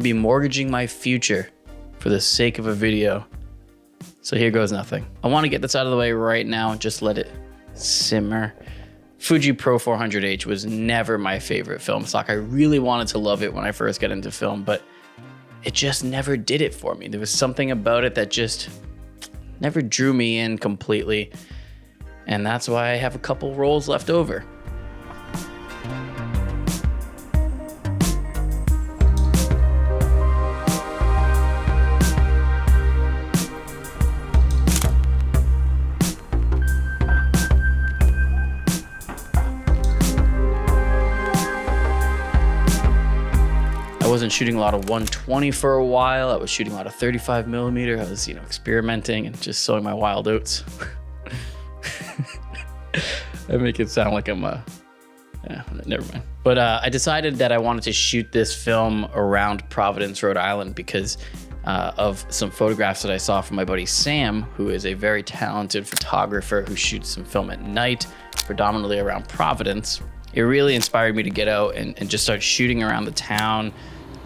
be mortgaging my future for the sake of a video. So here goes nothing. I want to get this out of the way right now and just let it simmer. Fuji Pro 400H was never my favorite film stock. I really wanted to love it when I first got into film, but it just never did it for me. There was something about it that just never drew me in completely. And that's why I have a couple rolls left over. I wasn't shooting a lot of 120 for a while. I was shooting a lot of 35 millimeter. I was, experimenting and just sowing my wild oats. I make it sound like I'm never mind. But I decided that I wanted to shoot this film around Providence, Rhode Island because of some photographs that I saw from my buddy Sam, who is a very talented photographer who shoots some film at night, predominantly around Providence. It really inspired me to get out and just start shooting around the town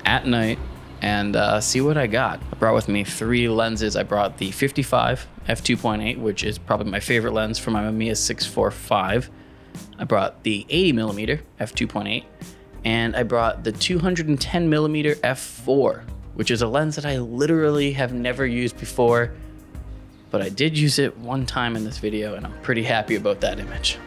at night and see what I got. I brought with me 3 lenses. I brought the 55 f2.8, which is probably my favorite lens for my Mamiya 645. I brought the 80 millimeter f2.8, and I brought the 210 millimeter f4, which is a lens that I literally have never used before, but I did use it one time in this video, and I'm pretty happy about that image.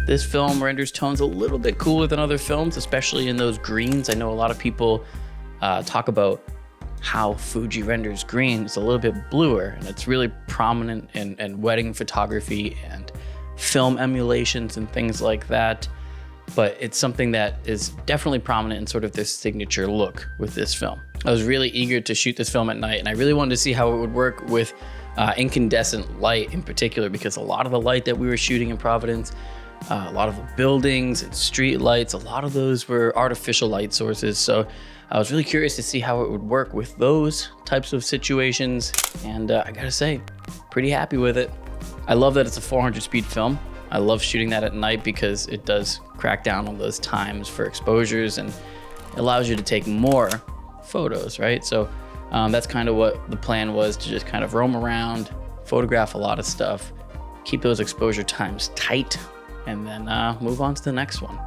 This film renders tones a little bit cooler than other films, especially in those greens. I know a lot of people talk about how Fuji renders green. It's a little bit bluer, and it's really prominent in wedding photography and film emulations and things like that. But it's something that is definitely prominent in sort of this signature look with this film. I was really eager to shoot this film at night, and I really wanted to see how it would work with incandescent light in particular, because a lot of the light that we were shooting in Providence, a lot of the buildings and street lights, a lot of those were artificial light sources. So I was really curious to see how it would work with those types of situations. And I gotta say, pretty happy with it. I love that it's a 400 speed film. I love shooting that at night because it does crack down on those times for exposures and allows you to take more photos, right? So that's kind of what the plan was, to just kind of roam around, photograph a lot of stuff, keep those exposure times tight, and then move on to the next one.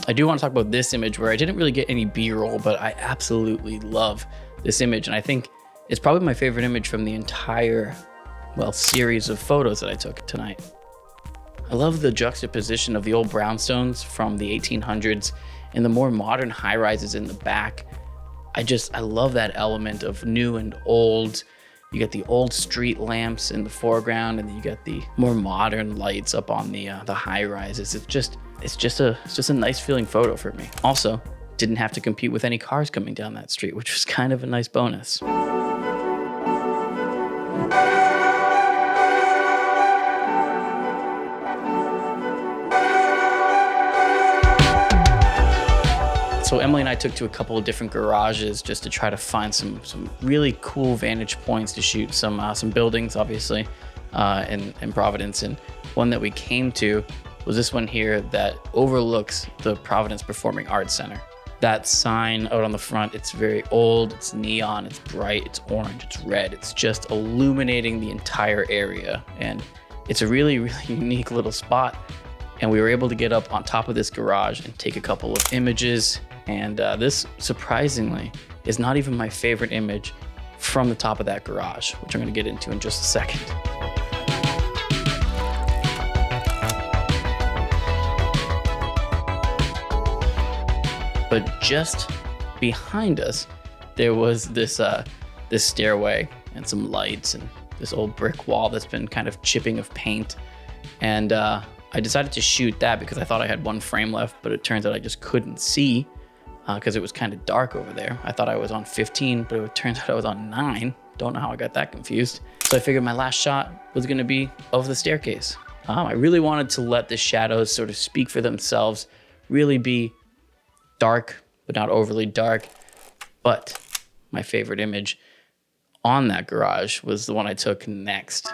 I do want to talk about this image where I didn't really get any B-roll, but I absolutely love this image. And I think it's probably my favorite image from the entire, series of photos that I took tonight. I love the juxtaposition of the old brownstones from the 1800s and the more modern high-rises in the back. I love that element of new and old. You get the old street lamps in the foreground, and then you get the more modern lights up on the high-rises. It's just a nice feeling photo for me. Also, didn't have to compete with any cars coming down that street, which was kind of a nice bonus. So Emily and I took to a couple of different garages just to try to find some really cool vantage points to shoot some buildings, obviously, in Providence. And one that we came to was this one here that overlooks the Providence Performing Arts Center. That sign out on the front, it's very old, it's neon, it's bright, it's orange, it's red. It's just illuminating the entire area. And it's a really, really unique little spot. And we were able to get up on top of this garage and take a couple of images. And this, surprisingly, is not even my favorite image from the top of that garage, which I'm gonna get into in just a second. But just behind us, there was this stairway and some lights and this old brick wall that's been kind of chipping of paint. And I decided to shoot that because I thought I had one frame left, but it turns out I just couldn't see because it was kind of dark over there. I thought I was on 15, but it turns out I was on 9. Don't know how I got that confused. So I figured my last shot was gonna be of the staircase. I really wanted to let the shadows sort of speak for themselves, really be dark, but not overly dark. But my favorite image on that garage was the one I took next.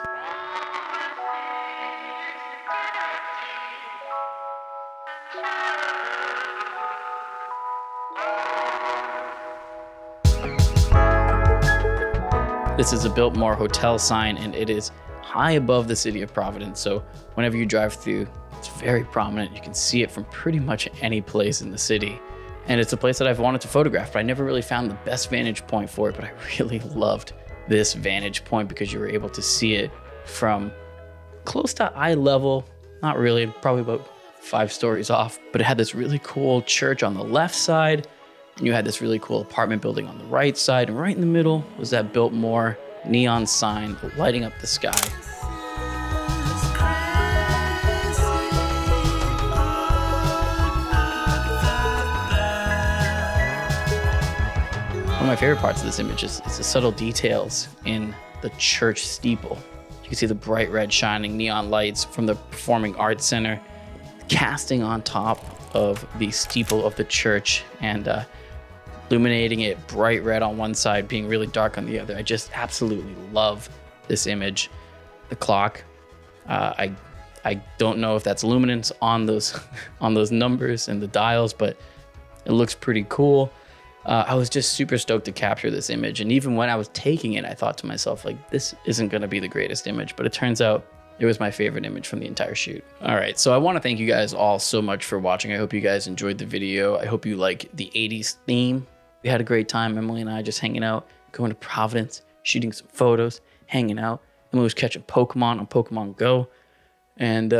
This is a Biltmore Hotel sign, and it is high above the city of Providence. So whenever you drive through, it's very prominent. You can see it from pretty much any place in the city. And it's a place that I've wanted to photograph, but I never really found the best vantage point for it. But I really loved this vantage point because you were able to see it from close to eye level. Not really, probably about 5 stories off, but it had this really cool church on the left side. And you had this really cool apartment building on the right side, and right in the middle was that Biltmore neon sign lighting up the sky. One of my favorite parts of this image is the subtle details in the church steeple. You can see the bright red shining neon lights from the Performing Arts Center casting on top of the steeple of the church and illuminating it bright red on one side, being really dark on the other. I just absolutely love this image. The clock, I don't know if that's luminance on those on those numbers and the dials, but it looks pretty cool. I was just super stoked to capture this image, and even when I was taking it, I thought to myself, like, this isn't going to be the greatest image, but it turns out it was my favorite image from the entire shoot. All right, so I want to thank you guys all so much for watching. I hope you guys enjoyed the video. I hope you like the 80s theme. We had a great time, Emily and I, just hanging out, going to Providence, shooting some photos, hanging out. Emily was catching Pokemon on Pokemon Go, and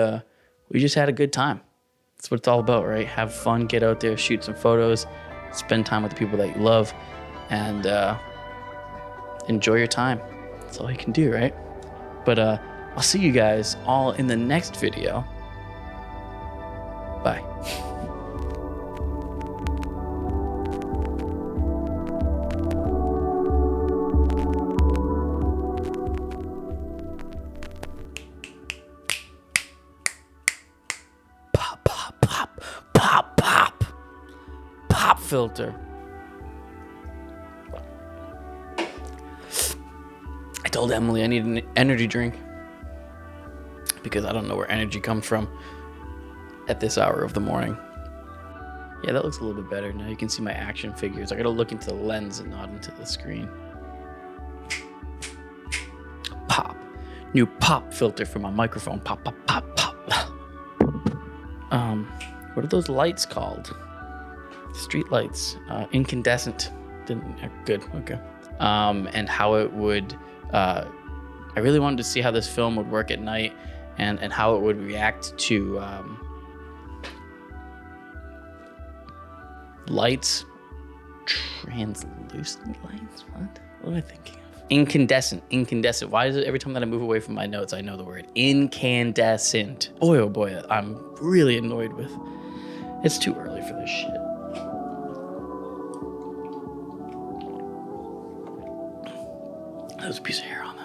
we just had a good time. That's what it's all about, right? Have fun, get out there, shoot some photos, spend time with the people that you love, and enjoy your time. That's all you can do, right? But I'll see you guys all in the next video. Bye. Filter. I told Emily I need an energy drink because I don't know where energy comes from at this hour of the morning. Yeah, that looks a little bit better. Now you can see my action figures. I gotta look into the lens and not into the screen. Pop. New pop filter for my microphone. Pop, pop, pop, pop. What are those lights called? Street lights, incandescent. Good, okay. And how it would, I really wanted to see how this film would work at night and how it would react to lights. Translucent lights? What am I thinking of? Incandescent. Why is it every time that I move away from my notes, I know the word incandescent? Boy, oh boy, I'm really annoyed with. It's too early for this shit. There's a piece of hair on that.